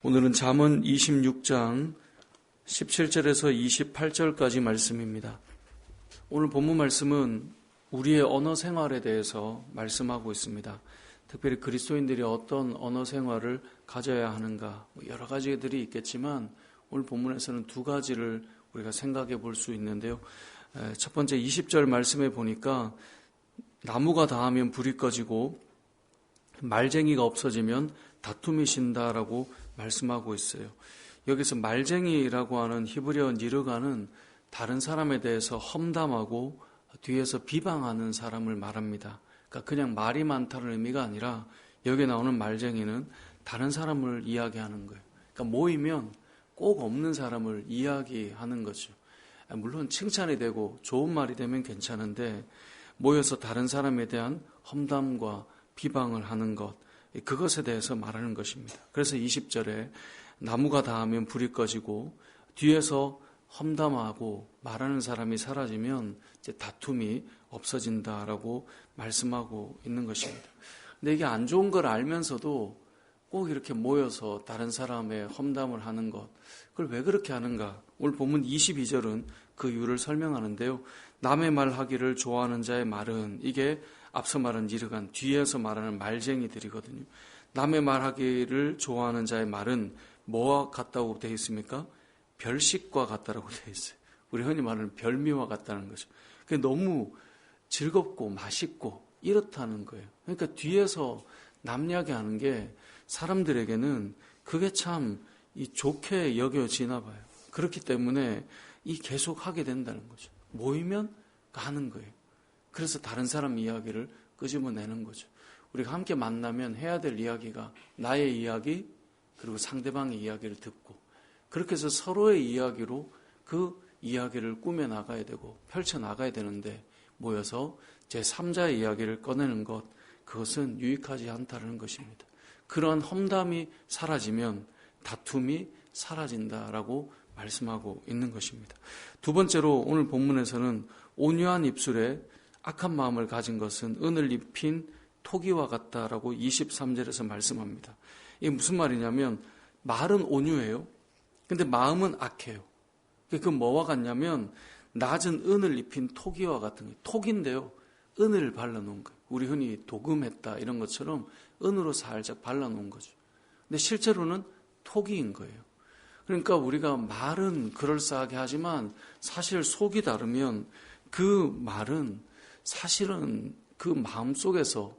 오늘은 잠언 26장 17절에서 28절까지 말씀입니다. 오늘 본문 말씀은 우리의 언어 생활에 대해서 말씀하고 있습니다. 특별히 그리스도인들이 어떤 언어 생활을 가져야 하는가, 여러 가지들이 있겠지만 오늘 본문에서는 두 가지를 우리가 생각해 볼 수 있는데요. 첫 번째 20절 말씀에 보니까 나무가 다하면 불이 꺼지고 말쟁이가 없어지면 다툼이 신다라고 말씀하고 있어요. 여기서 말쟁이라고 하는 히브리어 니르가는 다른 사람에 대해서 험담하고 뒤에서 비방하는 사람을 말합니다. 그러니까 그냥 말이 많다는 의미가 아니라 여기 나오는 말쟁이는 다른 사람을 이야기하는 거예요. 그러니까 모이면 꼭 없는 사람을 이야기하는 거죠. 물론 칭찬이 되고 좋은 말이 되면 괜찮은데 모여서 다른 사람에 대한 험담과 비방을 하는 것, 그것에 대해서 말하는 것입니다. 그래서 20절에 나무가 닿으면 불이 꺼지고 뒤에서 험담하고 말하는 사람이 사라지면 이제 다툼이 없어진다라고 말씀하고 있는 것입니다. 근데 이게 안 좋은 걸 알면서도 꼭 이렇게 모여서 다른 사람의 험담을 하는 것, 그걸 왜 그렇게 하는가? 오늘 본문 22절은 그 이유를 설명하는데요. 남의 말하기를 좋아하는 자의 말은, 이게 앞서 말한 니르간, 뒤에서 말하는 말쟁이들이거든요. 남의 말하기를 좋아하는 자의 말은 뭐와 같다고 되어 있습니까? 별식과 같다라고 되어 있어요. 우리 흔히 말하는 별미와 같다는 거죠. 그게 너무 즐겁고 맛있고 이렇다는 거예요. 그러니까 뒤에서 남 이야기하는 게 사람들에게는 그게 참 좋게 여겨지나 봐요. 그렇기 때문에 계속 하게 된다는 거죠. 모이면 가는 거예요. 그래서 다른 사람 이야기를 끄집어내는 거죠. 우리가 함께 만나면 해야 될 이야기가 나의 이야기, 그리고 상대방의 이야기를 듣고, 그렇게 해서 서로의 이야기로 그 이야기를 꾸며나가야 되고 펼쳐나가야 되는데, 모여서 제3자의 이야기를 꺼내는 것, 그것은 유익하지 않다는 것입니다. 그러한 험담이 사라지면 다툼이 사라진다라고 말씀하고 있는 것입니다. 두 번째로 오늘 본문에서는 온유한 입술에 악한 마음을 가진 것은 은을 입힌 토기와 같다라고 23절에서 말씀합니다. 이게 무슨 말이냐면 말은 온유해요. 근데 마음은 악해요. 그 뭐와 같냐면 낮은 은을 입힌 토기와 같은 거예요. 톡인데요. 은을 발라놓은 거예요. 우리 흔히 도금했다 이런 것처럼 은으로 살짝 발라놓은 거죠. 근데 실제로는 토기인 거예요. 그러니까 우리가 말은 그럴싸하게 하지만 사실 속이 다르면 그 말은 사실은 그 마음속에서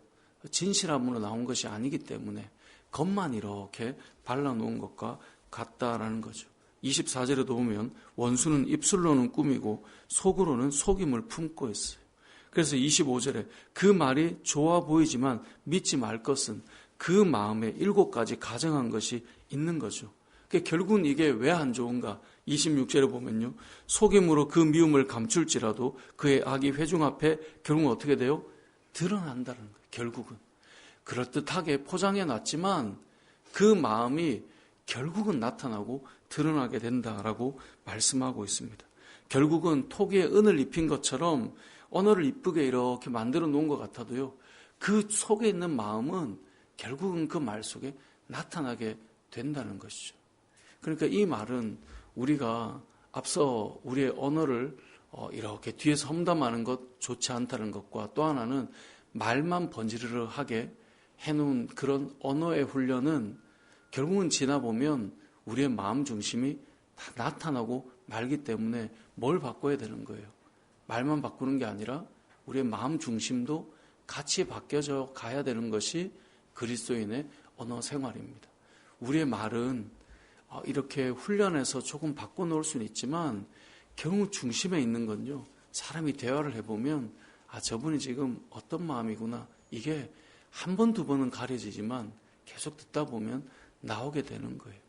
진실함으로 나온 것이 아니기 때문에 겉만 이렇게 발라놓은 것과 같다라는 거죠. 24절에도 보면 원수는 입술로는 꾸미고 속으로는 속임을 품고 있어요. 그래서 25절에 그 말이 좋아 보이지만 믿지 말 것은 그 마음에 7가지 가정한 것이 있는 거죠. 결국은 이게 왜 안 좋은가? 26절에 보면요. 속임으로 그 미움을 감출지라도 그의 악이 회중 앞에 결국은 어떻게 돼요? 드러난다는 거예요. 결국은. 그럴듯하게 포장해 놨지만 그 마음이 결국은 나타나고 드러나게 된다라고 말씀하고 있습니다. 결국은 토기에 은을 입힌 것처럼 언어를 이쁘게 이렇게 만들어 놓은 것 같아도요. 그 속에 있는 마음은 결국은 그 말 속에 나타나게 된다는 것이죠. 그러니까 이 말은 우리가 앞서 우리의 언어를 이렇게 뒤에서 험담하는 것 좋지 않다는 것과 또 하나는 말만 번지르르하게 해놓은 그런 언어의 훈련은 결국은 지나보면 우리의 마음 중심이 다 나타나고 말기 때문에 뭘 바꿔야 되는 거예요. 말만 바꾸는 게 아니라 우리의 마음 중심도 같이 바뀌어져 가야 되는 것이 그리스도인의 언어 생활입니다. 우리의 말은 이렇게 훈련해서 조금 바꿔놓을 수는 있지만 결국 중심에 있는 건요. 사람이 대화를 해보면 저분이 지금 어떤 마음이구나. 이게 한 번, 두 번은 가려지지만 계속 듣다 보면 나오게 되는 거예요.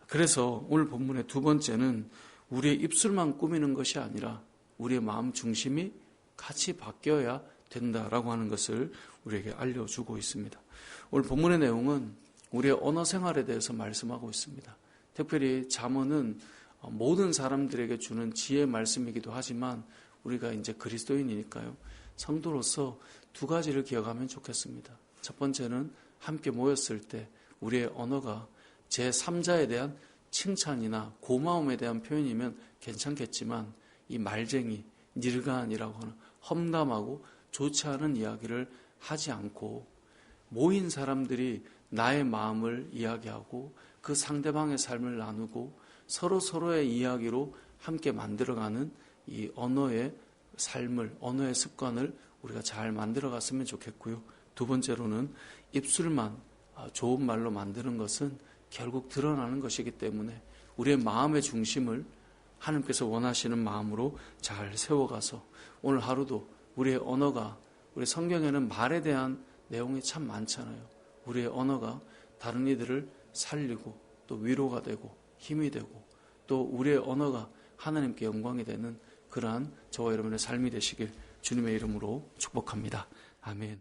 그래서 오늘 본문의 두 번째는 우리의 입술만 꾸미는 것이 아니라 우리의 마음 중심이 같이 바뀌어야 된다라고 하는 것을 우리에게 알려주고 있습니다. 오늘 본문의 내용은 우리의 언어 생활에 대해서 말씀하고 있습니다. 특별히 잠언은 모든 사람들에게 주는 지혜의 말씀이기도 하지만 우리가 이제 그리스도인이니까요. 성도로서 두 가지를 기억하면 좋겠습니다. 첫 번째는 함께 모였을 때 우리의 언어가 제3자에 대한 칭찬이나 고마움에 대한 표현이면 괜찮겠지만 이 말쟁이, 닐간이라고 하는 험담하고 좋지 않은 이야기를 하지 않고 모인 사람들이 나의 마음을 이야기하고 그 상대방의 삶을 나누고 서로의 이야기로 함께 만들어가는 이 언어의 삶을, 언어의 습관을 우리가 잘 만들어갔으면 좋겠고요. 두 번째로는 입술만 좋은 말로 만드는 것은 결국 드러나는 것이기 때문에 우리의 마음의 중심을 하나님께서 원하시는 마음으로 잘 세워가서 오늘 하루도 우리의 언어가, 우리 성경에는 말에 대한 내용이 참 많잖아요. 우리의 언어가 다른 이들을 살리고 또 위로가 되고 힘이 되고 또 우리의 언어가 하나님께 영광이 되는 그러한 저와 여러분의 삶이 되시길 주님의 이름으로 축복합니다. 아멘.